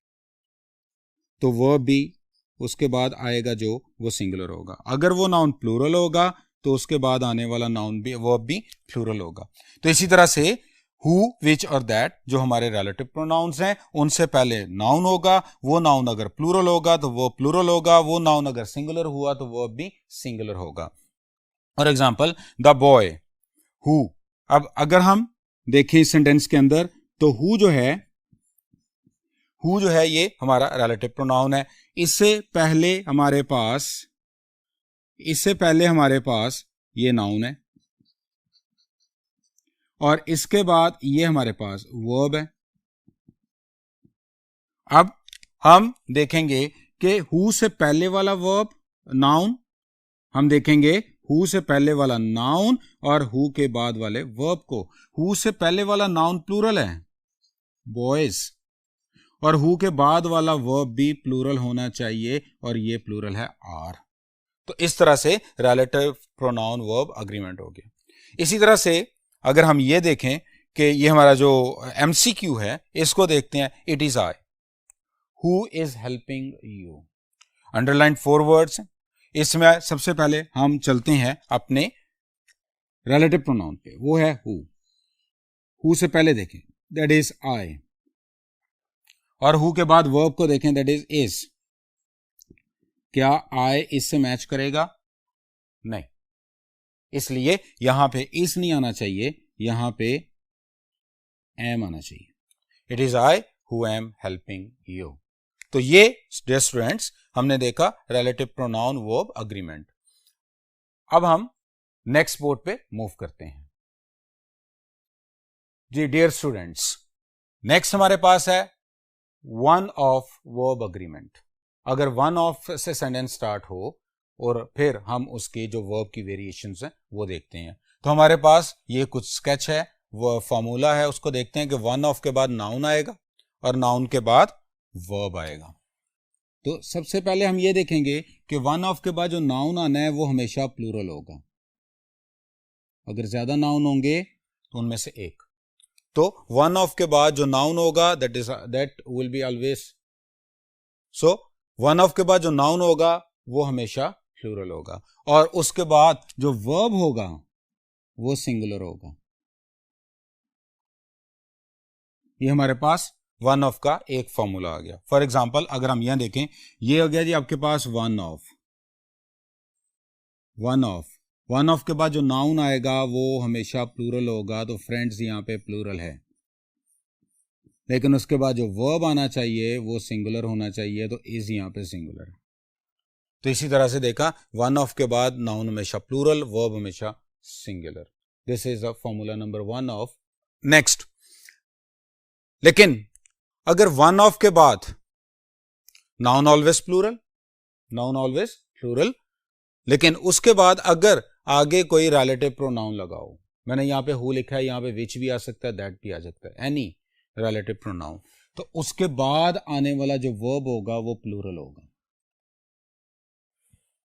तो वर्ब भी उसके बाद आएगा जो वो सिंगुलर होगा, अगर वो नाउन प्लूरल होगा तो उसके बाद आने वाला नाउन भी वर्ब भी प्लूरल होगा। तो इसी तरह से हु, विच और दैट जो हमारे रिलेटिव प्रोनाउंस हैं उनसे पहले नाउन होगा, वो नाउन अगर प्लूरल होगा तो वो प्लूरल होगा, वो नाउन अगर सिंगुलर हुआ तो वर्ब भी सिंगुलर होगा। For example the boy, who. अब अगर हम देखें इस सेंटेंस के अंदर तो हु जो है ये हमारा रिलेटिव प्रोनाउन है। इससे पहले हमारे पास ये नाउन है और इसके बाद ये हमारे पास वर्ब है। अब हम देखेंगे कि हु से पहले वाला वर्ब नाउन, हम देखेंगे हु से पहले वाला नाउन और हु के बाद वाले वर्ब को। हु से पहले वाला नाउन प्लूरल है बॉयज और हु के बाद वाला वर्ब भी प्लूरल होना चाहिए और ये प्लूरल है आर। तो इस तरह से रिलेटिव प्रोनाउन वर्ब अग्रीमेंट हो गया। इसी तरह से अगर हम ये देखें कि ये हमारा जो एमसीक्यू है इसको देखते हैं, it is I who is helping you. Underline 4 words. इसमें सबसे पहले हम चलते हैं अपने रिलेटिव प्रोनाउन पे, वो है हु से पहले देखें दैट इज आई और हु के बाद वर्ब को देखें दैट इज। क्या I इससे मैच करेगा? नहीं, इसलिए यहां पे इस नहीं आना चाहिए, यहां पे am आना चाहिए. It is I who am helping you. तो ये डियर स्टूडेंट्स हमने देखा रिलेटिव प्रोनाउन वर्ब अग्रीमेंट. अब हम नेक्स्ट बोर्ड पे मूव करते हैं. जी डियर स्टूडेंट्स, नेक्स्ट हमारे पास है वन ऑफ वर्ब अग्रीमेंट. अगर वन ऑफ से सेंटेंस स्टार्ट हो और फिर हम उसके जो वर्ब की वेरिएशंस हैं वो देखते हैं. तो हमारे पास ये कुछ स्केच है, वो फॉर्मूला है, उसको देखते हैं कि वन ऑफ के बाद नाउन आएगा और नाउन के बाद वर्ब आएगा. तो सबसे पहले हम ये देखेंगे कि वन ऑफ के बाद जो नाउन आना है वो हमेशा प्लूरल होगा. अगर ज्यादा नाउन होंगे तो उनमें से एक. तो वन ऑफ के बाद जो नाउन होगा that will be always. So one of के बाद जो नाउन होगा वो हमेशा प्लूरल होगा और उसके बाद जो वर्ब होगा वो सिंगुलर होगा. ये हमारे पास वन ऑफ का एक फॉर्मूला आ गया. फॉर एग्जाम्पल अगर हम यहां देखें, ये हो गया जी आपके पास वन ऑफ. वन ऑफ के बाद जो नाउन आएगा वो हमेशा प्लूरल होगा. तो फ्रेंड्स यहां पे प्लूरल है, लेकिन उसके बाद जो वर्ब आना चाहिए वो सिंगुलर होना चाहिए. तो इज यहां पे सिंगुलर है. तो इसी तरह से देखा, वन ऑफ के बाद नाउन हमेशा प्लूरल, वर्ब हमेशा singular. This is a formula number one of. Next, लेकिन अगर वन ऑफ के बाद नाउन ऑलवेज प्लूरल, लेकिन उसके बाद अगर आगे कोई रिलेटिव प्रोनाउन लगाओ, मैंने यहां पे हु लिखा है, यहां पे विच भी आ सकता है, दैट भी आ सकता है, एनी रिलेटिव प्रोनाउन, तो उसके बाद आने वाला जो वर्ब होगा वो प्लूरल होगा.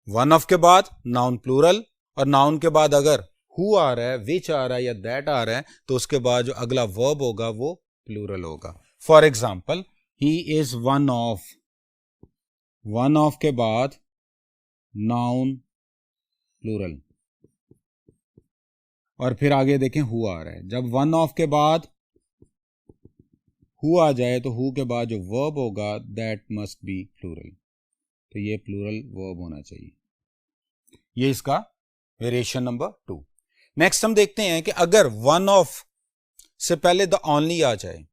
वन ऑफ के बाद नाउन प्लूरल और नाउन के बाद अगर हु आ रहा है, विच आ रहा है या दैट आ रहा है, तो उसके बाद जो अगला वर्ब होगा वो प्लूरल होगा. For example, he is one of. One of के बाद नाउन प्लूरल और फिर आगे देखें हु आ रहा है. जब वन ऑफ के बाद हु आ जाए तो हु के बाद जो वर्ब होगा दैट मस्ट बी प्लूरल. तो ये प्लूरल वर्ब होना चाहिए. ये इसका वेरिएशन नंबर 2. नेक्स्ट हम देखते हैं कि अगर वन ऑफ से पहले द ओनली आ जाए,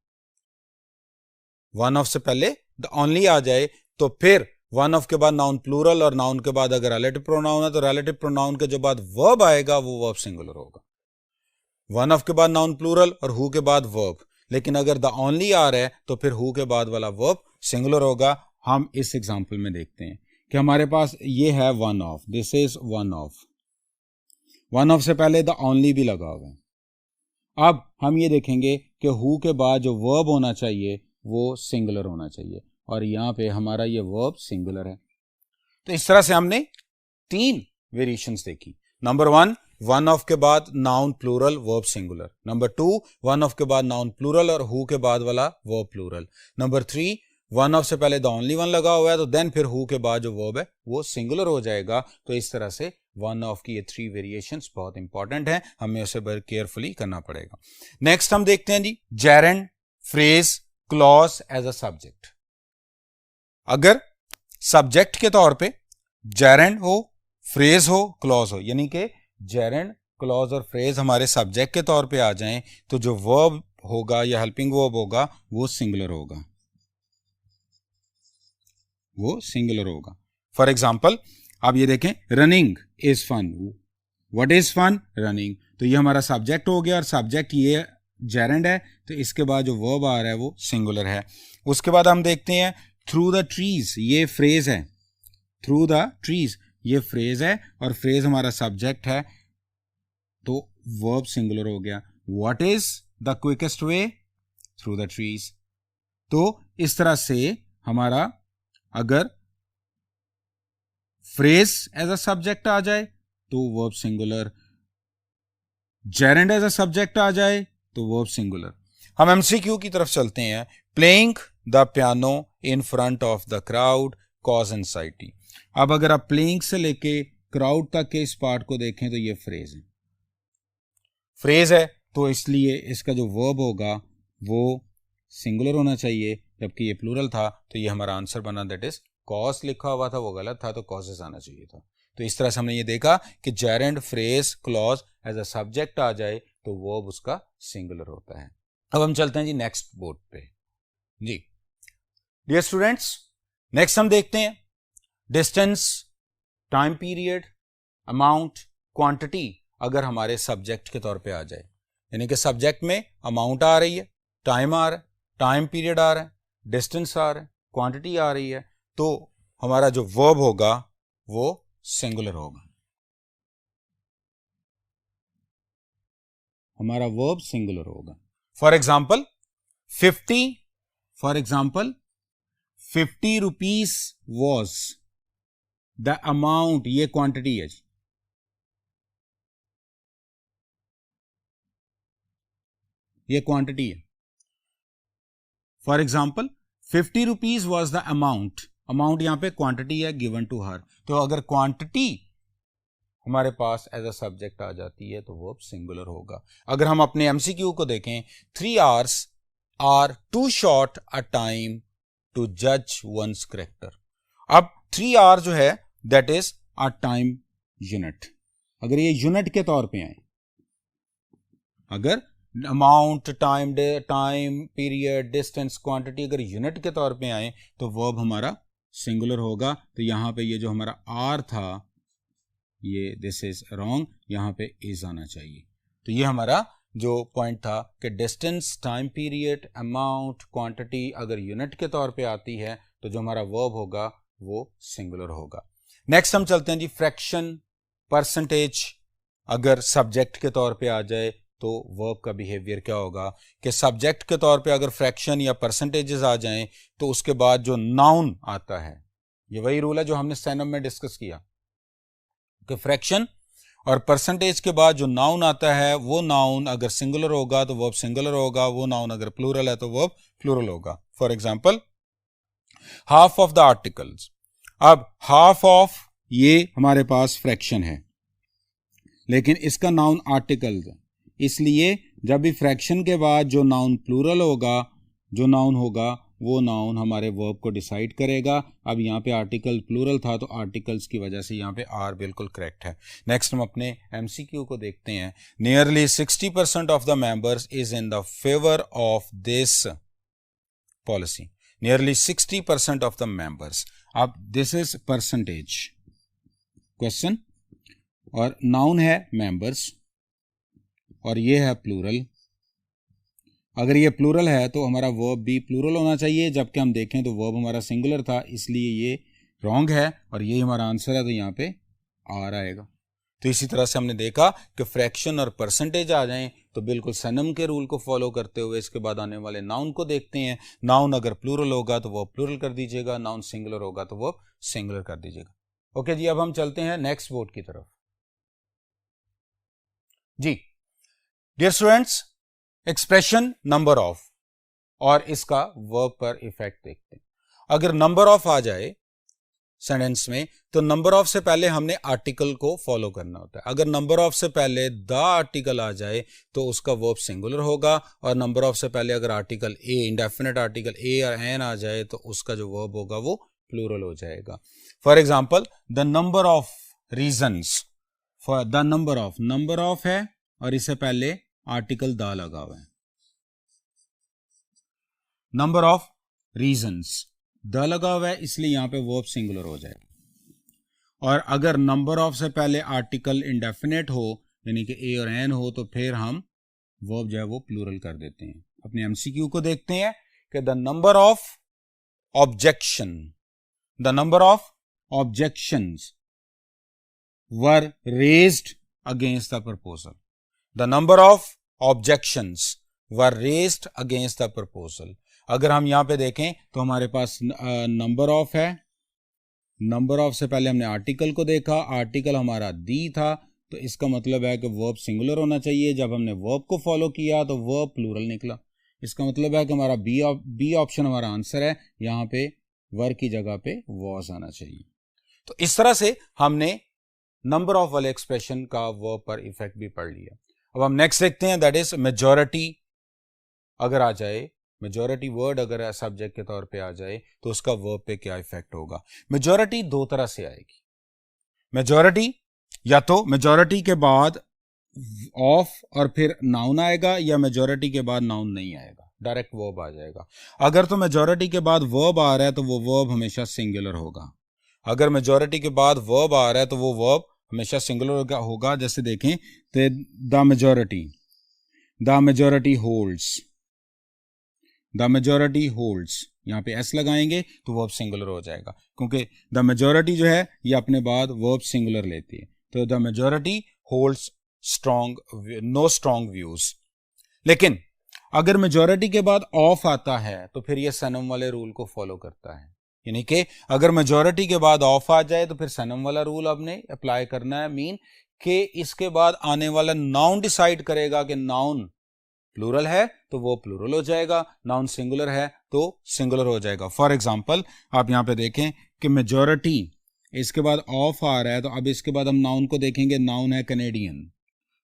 वन ऑफ से पहले द ओनली आ जाए, तो फिर वन ऑफ के बाद नाउन प्लूरल और नाउन के बाद अगर रिलेटिव प्रोनाउन है तो रिलेटिव प्रोनाउन के जो बाद वर्ब आएगा वो वर्ब सिंगुलर होगा. वन ऑफ के बाद नाउन प्लूरल और हु के बाद वर्ब, लेकिन अगर द ओनली आ रहा है तो फिर हु के बाद वाला वर्ब सिंगुलर होगा. हम इस एग्जांपल में देखते हैं कि हमारे पास ये है one of. This is one of. One of से पहले द ओनली भी लगा हुआ है. अब हम ये देखेंगे कि हु के बाद जो वर्ब होना चाहिए वो सिंगुलर होना चाहिए और यहां पे हमारा ये वर्ब सिंगुलर है. तो इस तरह से हमने 3 वेरिएशंस देखी. नंबर 1, वन ऑफ के बाद noun plural verb singular. Number 2, one of के बाद नाउन प्लूरल और हु के बाद वाला verb plural. Number 3, one of से पहले द ओनली वन लगा हुआ है तो देन फिर हु के बाद जो वर्ब है वो सिंगुलर हो जाएगा. तो इस तरह से वन ऑफ की ये 3 वेरिएशंस बहुत इंपॉर्टेंट है, हमें उसे बड़े केयरफुली करना पड़ेगा. नेक्स्ट हम देखते हैं जी gerund, phrase, clause as a subject. अगर सब्जेक्ट के तौर पे जेरेंड हो, फ्रेज हो, क्लॉज हो, यानी कि जेरेंड, क्लॉज और फ्रेज हमारे सब्जेक्ट के तौर पे आ जाएं तो जो वर्ब होगा या हेल्पिंग वर्ब होगा वो सिंगुलर होगा, वो सिंगुलर होगा. फॉर एग्जाम्पल आप ये देखें, running is fun. What is fun? Running. तो ये हमारा सब्जेक्ट हो गया और सब्जेक्ट ये जेरेंड है, तो इसके बाद जो वर्ब आ रहा है वो सिंगुलर है. उसके बाद हम देखते हैं थ्रू द ट्रीज, ये फ्रेज है. थ्रू द ट्रीज ये फ्रेज है और फ्रेज हमारा सब्जेक्ट है, तो वर्ब सिंगुलर हो गया. What is the quickest way? Through the trees. तो इस तरह से हमारा अगर फ्रेज एज अ सब्जेक्ट आ जाए तो verb singular, gerund as a subject आ जाए तो वर्ब सिंगुलर. हम एमसीक्यू की तरफ चलते हैं. Playing the piano in front of the crowd cause anxiety. अब अगर आप प्लेइंग से लेके क्राउड तक के इस पार्ट को देखें तो ये फ्रेज है. फ्रेज है तो इसलिए इसका जो वर्ब होगा वो सिंगुलर होना चाहिए, जबकि ये प्लूरल था तो ये हमारा आंसर बना, दैट इज कॉस लिखा हुआ था वो गलत था, तो कॉजेस आना चाहिए था। तो इस तरह से हमने ये देखा कि gerund, phrase, clause as a subject आ जाए तो वर्ब उसका सिंगुलर होता है। अब हम चलते हैं जी नेक्स्ट बोर्ड पे। जी डियर स्टूडेंट्स, नेक्स्ट हम देखते हैं distance, time period, amount, quantity अगर हमारे सब्जेक्ट के तौर पे आ जाए, यानी कि सब्जेक्ट में अमाउंट आ रही है, टाइम आ रहा है, टाइम पीरियड आ रहा है, डिस्टेंस आ रहा है, क्वांटिटी आ रही है, तो हमारा जो वर्ब होगा वो सिंगुलर होगा। हमारा वर्ब सिंगुलर होगा। For example 50 rupees was the amount, ये क्वांटिटी है जी, ये क्वांटिटी है। For example 50 rupees was the amount, amount यहां पे क्वांटिटी है गिवन टू हर, तो अगर क्वांटिटी हमारे पास एज अ सब्जेक्ट आ जाती है तो वर्ब सिंगुलर होगा। अगर हम अपने एमसीक्यू को देखें, 3 hours are too short a time to जज वंस करेक्टर। अब 3 hour जो है that is a time unit. अगर ये यूनिट के तौर पे आए, अगर amount, time, period, distance, quantity अगर यूनिट के तौर पे आए तो वर्ब हमारा सिंगुलर होगा। तो यहां पे ये जो हमारा आर था ये दिस इज रॉन्ग, यहां पे इज आना चाहिए। तो ये हमारा जो पॉइंट था कि distance, time period, amount, quantity अगर यूनिट के तौर पे आती है तो जो हमारा वर्ब होगा वो सिंगुलर होगा। नेक्स्ट हम चलते हैं जी फ्रैक्शन, परसेंटेज अगर सब्जेक्ट के तौर पे आ जाए तो वर्ब का बिहेवियर क्या होगा कि सब्जेक्ट के तौर पे अगर फ्रैक्शन या परसेंटेजेस आ जाएं तो उसके बाद जो नाउन आता है, ये वही रूल है जो हमने स्टेनम में डिस्कस किया कि फ्रैक्शन और परसेंटेज के बाद जो नाउन आता है वो नाउन अगर सिंगुलर होगा तो वर्ब सिंगुलर होगा, वो नाउन अगर प्लूरल है तो वर्ब प्लूरल होगा। For example half of the articles, अब हाफ ऑफ ये हमारे पास फ्रैक्शन है लेकिन इसका नाउन आर्टिकल्स है, इसलिए जब भी फ्रैक्शन के बाद जो नाउन प्लूरल होगा, जो नाउन होगा वो नाउन हमारे वर्ब को डिसाइड करेगा। अब यहाँ पे आर्टिकल प्लूरल था तो आर्टिकल्स की वजह से यहाँ पे आर बिल्कुल करेक्ट है। नेक्स्ट हम अपने एमसीक्यू को देखते हैं। Nearly 60% of the members is in the favour of this policy. Nearly 60% of the members, अब दिस इज परसेंटेज क्वेश्चन और नाउन है मेंबर्स और ये है प्लूरल। अगर ये प्लूरल है तो हमारा वर्ब भी प्लूरल होना चाहिए, जबकि हम देखें तो वर्ब हमारा सिंगुलर था, इसलिए ये रॉन्ग है और ये हमारा आंसर है, तो यहाँ पे आर आएगा। तो इसी तरह से हमने देखा कि फ्रैक्शन और परसेंटेज आ जाएं तो बिल्कुल सनम के रूल को फॉलो करते हुए इसके बाद आने वाले नाउन को देखते हैं। नाउन अगर प्लूरल होगा तो वर्ब प्लूरल कर दीजिएगा, नाउन सिंगुलर होगा तो वर्ब सिंगुलर कर दीजिएगा। ओके जी, अब हम चलते हैं नेक्स्ट बोर्ड की तरफ। जी dear students, expression number of और इसका वर्ब पर इफेक्ट देखते हैं। अगर नंबर ऑफ आ जाए सेंटेंस में तो नंबर ऑफ से पहले हमने आर्टिकल को फॉलो करना होता है। अगर नंबर ऑफ से पहले द आर्टिकल आ जाए तो उसका वर्ब सिंगुलर होगा, और नंबर ऑफ से पहले अगर article a, indefinite article a और एन आ जाए तो उसका जो वर्ब होगा वो प्लूरल हो जाएगा। For example the number of reasons, for the number of है और इससे पहले आर्टिकल द लगा हुआ है। नंबर ऑफ रीजन्स, द लगा हुआ है इसलिए यहां पे वर्ब सिंगुलर हो जाएगा। और अगर नंबर ऑफ से पहले आर्टिकल इंडेफिनेट हो यानी कि ए और एन हो तो फिर हम वर्ब जो है वो प्लूरल कर देते हैं। अपने एमसीक्यू को देखते हैं कि the number of objections were raised against the proposal. The number of objections were raised against the proposal। अगर हम यहां पे देखें तो हमारे पास नंबर ऑफ है, नंबर ऑफ से पहले हमने आर्टिकल को देखा, आर्टिकल हमारा दी था, तो इसका मतलब है कि वर्ब सिंगुलर होना चाहिए। जब हमने वर्ब को फॉलो किया तो वर्ब प्लूरल निकला, इसका मतलब है कि हमारा बी ऑप्शन हमारा आंसर है, यहां पे वर की जगह पे वॉज आना चाहिए। तो इस तरह से हमने नंबर ऑफ वाले एक्सप्रेशन का वर्ब पर इफेक्ट भी पढ़ लिया। अब हम नेक्स्ट देखते हैं, दैट इज मेजॉरिटी अगर आ जाए मेजॉरिटी वर्ड अगर सब्जेक्ट के तौर पे आ जाए तो उसका वर्ब पे क्या इफेक्ट होगा। मेजॉरिटी दो तरह से आएगी। मेजॉरिटी या तो मेजॉरिटी के बाद ऑफ और फिर नाउन आएगा, या मेजॉरिटी के बाद नाउन नहीं आएगा, डायरेक्ट वर्ब आ जाएगा। अगर तो मेजॉरिटी के बाद वर्ब आ रहा है तो वो वर्ब हमेशा सिंगुलर होगा। अगर मेजॉरिटी के बाद वर्ब आ रहा है तो वो वर्ब हमेशा सिंगुलर होगा। जैसे देखें तो the majority holds, the majority holds, यहाँ पे एस लगाएंगे तो वर्ब सिंगुलर हो जाएगा, क्योंकि द मेजॉरिटी जो है ये अपने बाद वर्ब सिंगुलर लेती है। तो the majority holds no strong views. लेकिन अगर मेजॉरिटी के बाद ऑफ आता है तो फिर ये सनम वाले रूल को फॉलो करता है, यानी कि अगर मेजॉरिटी के बाद ऑफ आ जाए तो फिर सनम वाला रूल आपने अप्लाई करना है। मीन कि इसके बाद आने वाला नाउन डिसाइड करेगा कि नाउन प्लूरल है तो वो प्लूरल हो जाएगा, नाउन सिंगुलर है तो सिंगुलर हो जाएगा। फॉर एग्जांपल आप यहां पे देखें कि मेजॉरिटी इसके बाद ऑफ आ रहा है, तो अब इसके बाद हम नाउन को देखेंगे। नाउन है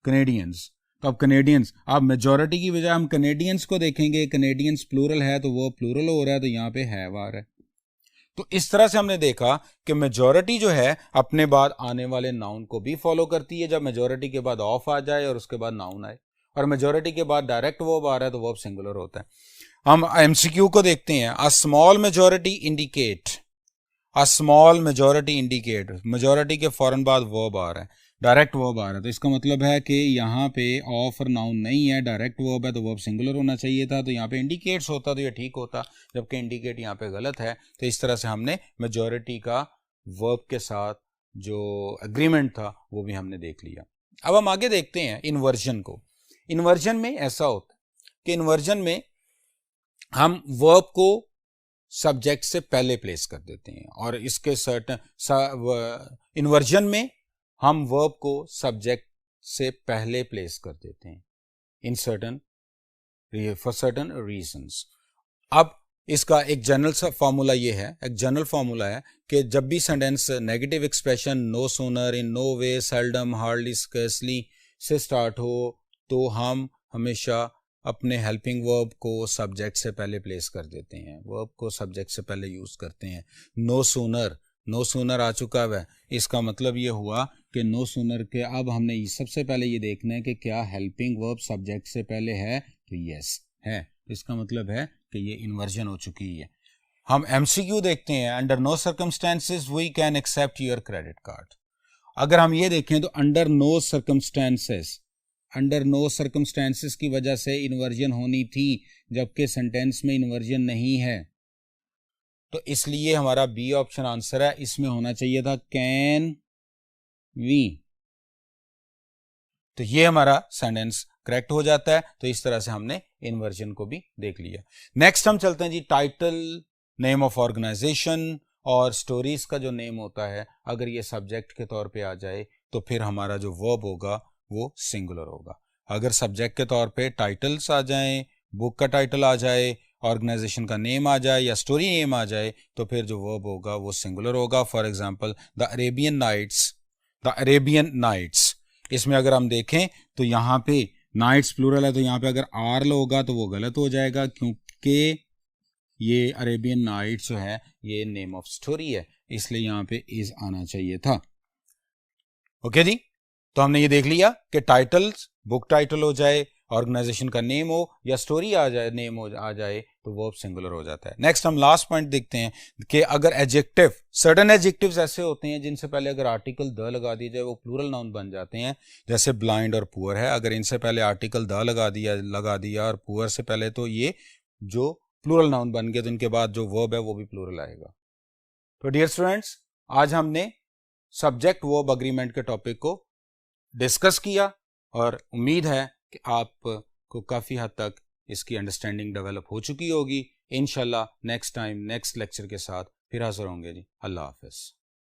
कनेडियंस, तो अब कनेडियंस, अब मेजॉरिटी की बजाय हम कनेडियंस को देखेंगे। कनेडियंस प्लूरल है तो वो प्लूरल हो रहा है, तो यहाँ पे हैव आ रहा है। तो इस तरह से हमने देखा कि मेजॉरिटी जो है अपने बाद आने वाले नाउन को भी फॉलो करती है। जब मेजॉरिटी के बाद ऑफ आ जाए और उसके बाद नाउन आए, और मेजॉरिटी के बाद डायरेक्ट वर्ब आ रहा है तो वर्ब सिंगुलर होता है। हम एमसीक्यू को देखते हैं। A small majority indicate, a small majority indicate, majority के फौरन बाद वर्ब आ रहा है, डायरेक्ट वर्ब आ रहा है, तो इसका मतलब है कि यहाँ पे ऑफ और नाउन नहीं है, डायरेक्ट वर्ब है, तो वर्ब सिंगुलर होना चाहिए था। तो यहाँ पे इंडिकेट्स होता तो ये ठीक होता, जबकि इंडिकेट यहाँ पे गलत है। तो इस तरह से हमने मेजॉरिटी का वर्ब के साथ जो एग्रीमेंट था वो भी हमने देख लिया। अब हम आगे देखते हैं इन्वर्जन को। इन्वर्जन में ऐसा होता है कि इन्वर्जन में हम वर्ब को सब्जेक्ट से पहले प्लेस कर देते हैं, और इसके सर्टेन इन्वर्जन में हम वर्ब को सब्जेक्ट से पहले प्लेस कर देते हैं in certain for certain reasons. अब इसका एक जनरल सा फॉर्मूला ये है, एक जनरल फॉर्मूला है कि जब भी sentence negative expression no sooner, in no way, seldom, hardly, scarcely से स्टार्ट हो तो हम हमेशा अपने हेल्पिंग वर्ब को सब्जेक्ट से पहले प्लेस कर देते हैं, वर्ब को सब्जेक्ट से पहले यूज करते हैं। नो सूनर आ चुका है, इसका मतलब ये हुआ कि नो सूनर के अब हमने सबसे पहले ये देखना है कि क्या हेल्पिंग वर्ब सब्जेक्ट से पहले है, तो यस है, इसका मतलब है कि ये इन्वर्जन हो चुकी है। हम एमसीक्यू देखते हैं। Under no circumstances we can accept your credit card. अगर हम ये देखें तो अंडर नो सर्कमस्टेंसेस की वजह से इन्वर्जन होनी थी, जबकि सेंटेंस में इन्वर्जन नहीं है, तो इसलिए हमारा बी ऑप्शन आंसर है। इसमें होना चाहिए था कैन वी, तो ये हमारा सेंटेंस करेक्ट हो जाता है। तो इस तरह से हमने इन्वर्जन को भी देख लिया। नेक्स्ट हम चलते हैं जी टाइटल, नेम ऑफ ऑर्गेनाइजेशन और स्टोरीज का जो नेम होता है, अगर ये सब्जेक्ट के तौर पे आ जाए तो फिर हमारा जो वर्ब होगा वो सिंगुलर होगा। अगर सब्जेक्ट के तौर पे टाइटल्स आ जाएं, बुक का टाइटल आ जाए, ऑर्गेनाइजेशन का नेम आ जाए या स्टोरी नेम आ जाए, तो फिर जो वर्ब होगा वो सिंगुलर होगा। For example the Arabian Nights, इसमें अगर हम देखें तो यहाँ पे नाइट्स प्लूरल है, तो यहाँ पे अगर आर होगा तो वो गलत हो जाएगा, क्योंकि ये अरेबियन नाइट्स जो है ये नेम ऑफ स्टोरी है, इसलिए यहाँ पे इज आना चाहिए था। ओके जी, तो हमने ये देख लिया कि टाइटल्स, बुक टाइटल हो जाए, ऑर्गेनाइजेशन का नेम हो या स्टोरी आ जाए, नेम आ जाए, तो वर्ब सिंगुलर हो जाता है। नेक्स्ट हम लास्ट पॉइंट देखते हैं कि अगर एडजेक्टिव, सर्टेन एडजेक्टिव्स ऐसे होते हैं जिनसे पहले अगर आर्टिकल द लगा दिया जाए वो प्लूरल नाउन बन जाते हैं। जैसे ब्लाइंड और पुअर है, अगर इनसे पहले आर्टिकल द लगा दिया और पुअर से पहले, तो ये जो प्लूरल नाउन बन गया, तो इनके बाद जो वर्ब है वो भी प्लूरल आएगा। तो डियर स्टूडेंट्स, आज हमने सब्जेक्ट वर्ब अग्रीमेंट के टॉपिक को डिस्कस किया, और उम्मीद है कि आपको काफ़ी हद तक इसकी अंडरस्टैंडिंग डेवलप हो चुकी होगी। इंशाल्लाह नेक्स्ट टाइम नेक्स्ट लेक्चर के साथ फिर हाजिर होंगे जी। अल्लाह हाफिज़।